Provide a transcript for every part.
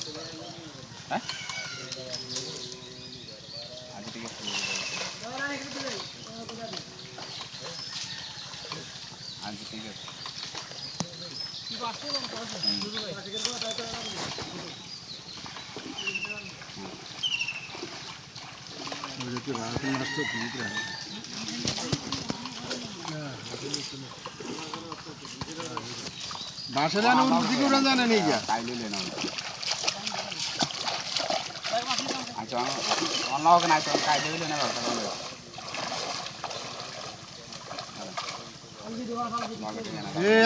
হ্যাঁ আগে থেকে আগে ঠিক আছে বাসা জানে নেই গা আচ্ছা অন্য হোক না কায়দে হইলে না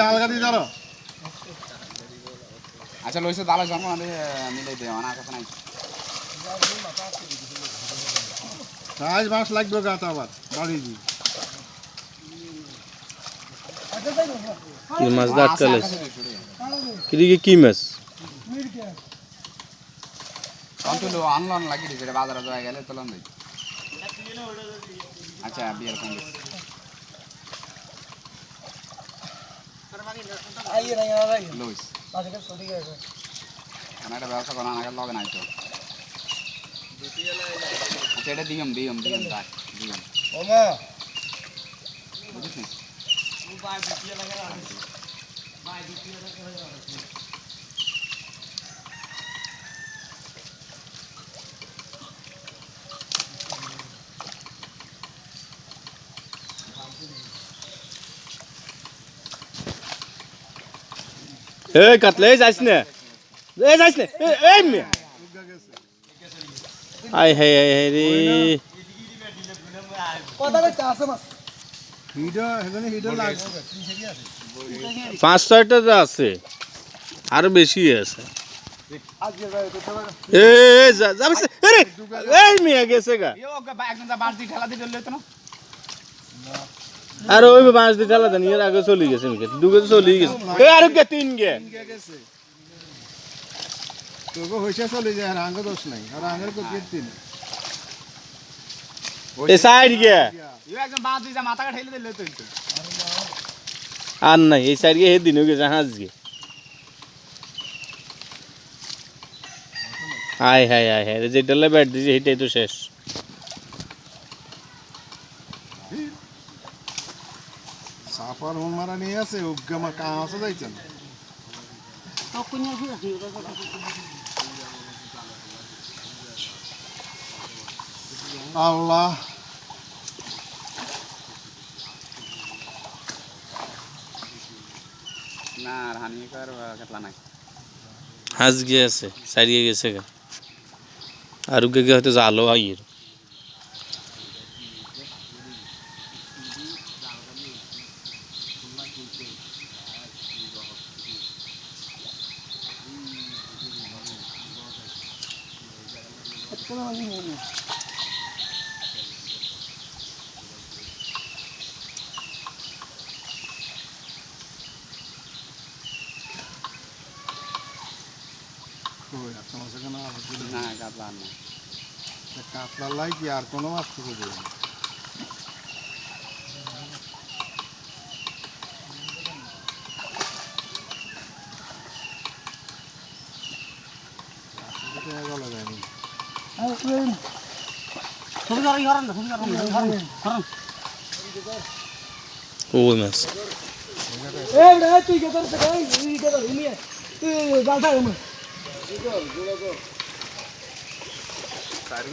আলগা দিয়ে ধরো আচ্ছা লইছে দালা জন্ম মিলাই দে আমার কাছে নাই সাইজ মাছ লাগবে গাছ আবার বাড়ি দি মাছ দাঁত কালে কি মাছ তুলো আনলন লাগি দিছে বাজারে যাওয়া গেলে তোলন দেই আচ্ছা বিয়ার কোন লুইস একটা ব্যবসা করা না লগে নাই তো আচ্ছা এটা দিম তাই দিম বুঝছিস এই কাটলে যাইছ না এই মে আই হে রে পাঁচ ছয়টা আছে আরো বেশি আছে এই মেয়ে গেছে গা আর ওই বাঁশ দিয়ে ঠেলা দেন এর আগে চলে গেছে ডুবে চলে গেছে আর তিন গে তোকে হইছে চলে যায় আর আঙ্গ দোষ নাই আর আঙ্গের কো তিন এ সাইড গে একজন বাঁধ দিয়ে মাথাটা ঠেলে দিলে তো আর নাই এই সাইড গে হে দিন হয়ে গেছে হাঁস গে আয় হায় যেটা ব্যাট দিয়েছে সেটাই তো শেষ সাফার হোন মারা নিয়ে আছে উগ্গা মা কাম আছে যাইছেন আল্লাহ না আর হানি কর কাটলা নাই হাঁস গিয়ে আছে সাইড গিয়ে গেছে গা আর উগে গিয়ে হয়তো জালো আইয়ের না কাটলা না কাতলার লাই কি আর কোনো মাছ থেকে দেবে ওই মাছ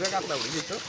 কাটলা উঠে